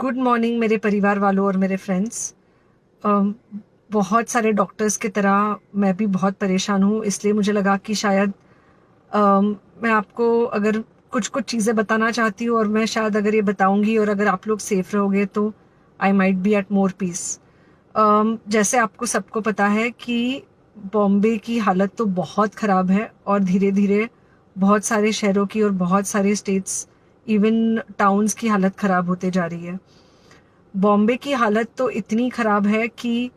Good morning मेरे परिवार वालों और मेरे फ्रेंड्स। बहुत सारे डॉक्टर्स की तरह मैं भी बहुत परेशान हूँ, इसलिए मुझे लगा कि शायद मैं आपको अगर कुछ कुछ चीज़ें बताना चाहती हूँ और मैं शायद अगर ये बताऊँगी और अगर आप लोग सेफ रहोगे तो I might be at more peace. जैसे आपको सबको पता है कि बॉम्बे की हालत तो बहुत ख़राब है और धीरे धीरे बहुत सारे शहरों की और बहुत सारे स्टेट्स इवन टाउन्स की हालत ख़राब होते जा रही है। बॉम्बे की हालत तो इतनी ख़राब है कि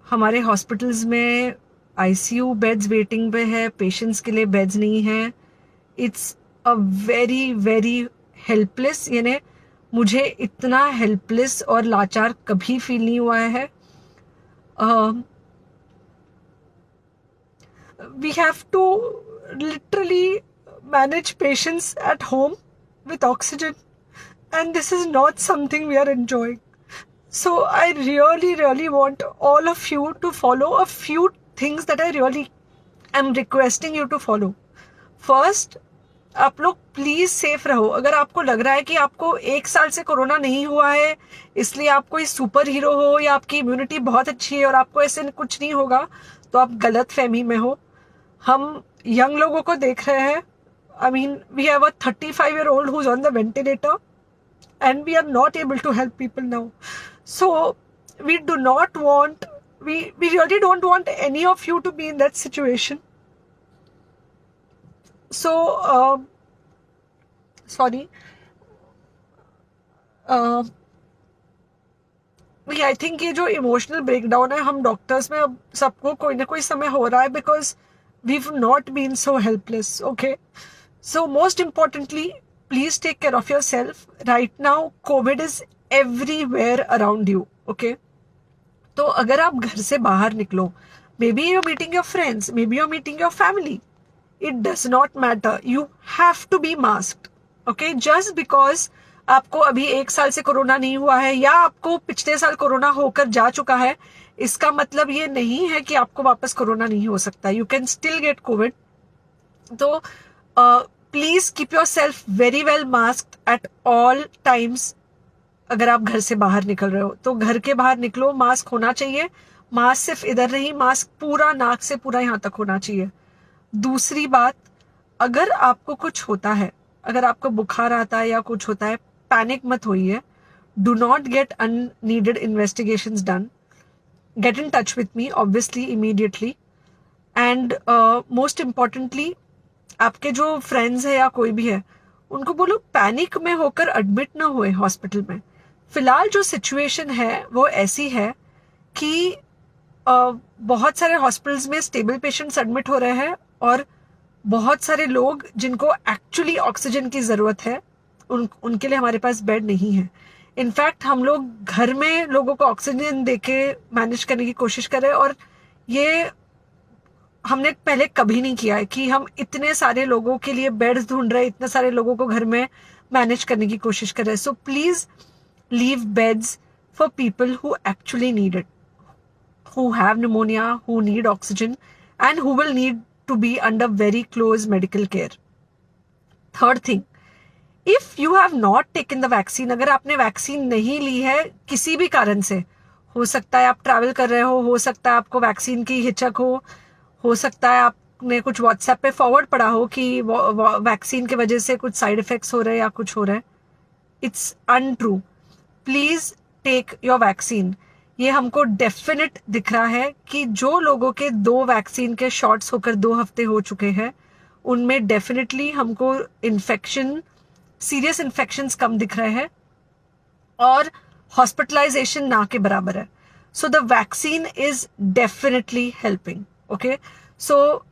हमारे हॉस्पिटल्स में आईसीयू बेड्स वेटिंग पे है, पेशेंट्स के लिए बेड्स नहीं है। It's a very very helpless, यानी मुझे इतना हेल्पलेस और लाचार कभी फील नहीं हुआ है। We have to literally manage patients at home with oxygen, and this is not something we are enjoying. So I really want all of you to follow a few things that I really am requesting you to follow. First, आप लोग please safe रहो। अगर आपको लग रहा है कि आपको 1 साल से कोरोना नहीं हुआ है इसलिए आप कोई सुपर हीरो हो या आपकी इम्यूनिटी बहुत अच्छी है और आपको ऐसे कुछ नहीं होगा, तो आप गलत फहमी में हो। हम यंग लोगों को देख रहे हैं। I mean we have a 35-year-old who's on the ventilator and we are not able to help people now. So we do not want, we really don't want any of you to be in that situation. So sorry, I think ये जो emotional breakdown है हम doctors में अब सबको कोई ना कोई समय हो रहा है, because we've not been so helpless. Okay, so most importantly please take care of yourself. Right now COVID is everywhere around you. Okay, तो अगर आप घर से बाहर निकलो, maybe you're meeting your friends, maybe you're meeting your family, it does not matter, you have to be masked. Okay, just because आपको अभी 1 साल से कोरोना नहीं हुआ है या आपको पिछले साल कोरोना होकर जा चुका है, इसका मतलब ये नहीं है कि आपको वापस कोरोना नहीं हो सकता। You can still get COVID. तो please keep yourself very well masked at all times. अगर आप घर से बाहर निकल रहे हो तो घर के बाहर निकलो, मास्क होना चाहिए। मास्क सिर्फ इधर नहीं, मास्क पूरा नाक से पूरा यहाँ तक होना चाहिए। दूसरी बात, अगर आपको कुछ होता है, अगर आपको बुखार आता है या कुछ होता है, पैनिक मत होइए। Do not get unneeded investigations done. Get in touch with me obviously immediately. And most importantly, आपके जो फ्रेंड्स है या कोई भी है उनको बोलो पैनिक में होकर एडमिट ना हुए हॉस्पिटल में। फिलहाल जो सिचुएशन है वो ऐसी है कि बहुत सारे हॉस्पिटल्स में स्टेबल पेशेंट्स एडमिट हो रहे हैं और बहुत सारे लोग जिनको एक्चुअली ऑक्सीजन की ज़रूरत है उनके लिए हमारे पास बेड नहीं है। इनफैक्ट हम लोग घर में लोगों को ऑक्सीजन देके मैनेज करने की कोशिश कर रहे हैं, और ये हमने पहले कभी नहीं किया है कि हम इतने सारे लोगों के लिए बेड्स ढूंढ रहे हैं, इतने सारे लोगों को घर में मैनेज करने की कोशिश कर रहे हैं। So please leave beds for people who actually need it, who have pneumonia, who need oxygen, and who will need to be under very close medical care. Third thing, if you have not taken the vaccine, अगर आपने vaccine नहीं ली है किसी भी कारण से, हो सकता है आप ट्रैवल कर रहे हो सकता है आपको वैक्सीन की हिचक हो सकता है आपने कुछ व्हाट्सएप पे फॉरवर्ड पढ़ा हो कि वैक्सीन की वजह से कुछ साइड इफेक्ट्स हो रहे हैं या कुछ हो रहा है। It's untrue. Please take your vaccine. ये हमको डेफिनेट दिख रहा है कि जो लोगों के 2 वैक्सीन के शॉट्स होकर 2 हफ्ते हो चुके हैं उनमें डेफिनेटली हमको इन्फेक्शन, सीरियस इन्फेक्शंस कम दिख रहे हैं और हॉस्पिटलाइजेशन ना के बराबर है। So the vaccine is definitely helping. Okay, so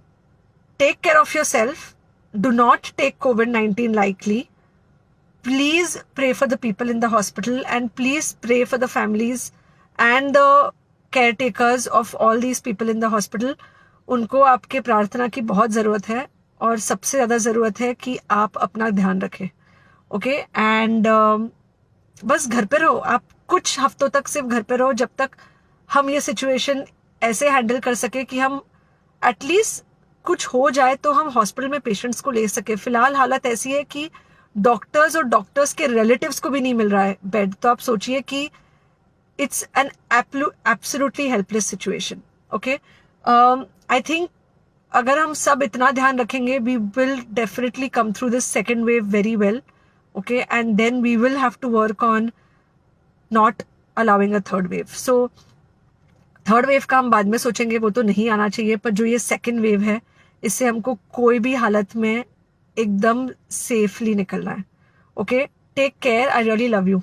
take care of yourself, do not take COVID-19 lightly. Please pray for the people in the hospital and please pray for the families and the caretakers of all these people in the hospital. उनको आपके प्रार्थना की बहुत ज़रूरत है और सबसे ज़्यादा ज़रूरत है कि आप अपना ध्यान रखें। ओके, एंड बस घर पे रहो। आप कुछ हफ्तों तक सिर्फ घर पे रहो जब तक हम ये सिचुएशन ऐसे हैंडल कर सके कि हम एटलीस्ट कुछ हो जाए तो हम हॉस्पिटल में पेशेंट्स को ले सके। फिलहाल हालत ऐसी है कि डॉक्टर्स और डॉक्टर्स के रिलेटिव्स को भी नहीं मिल रहा है बेड, तो आप सोचिए कि it's an absolutely helpless situation. Okay, I think अगर हम सब इतना ध्यान रखेंगे, we will definitely come through this second wave very well. Okay, and then we will have to work on not allowing a third wave. So third wave का हम बाद में सोचेंगे, वो तो नहीं आना चाहिए, पर जो ये सेकेंड वेव है इससे हमको कोई भी हालत में एकदम सेफली निकलना है. Okay, take care, I really love you.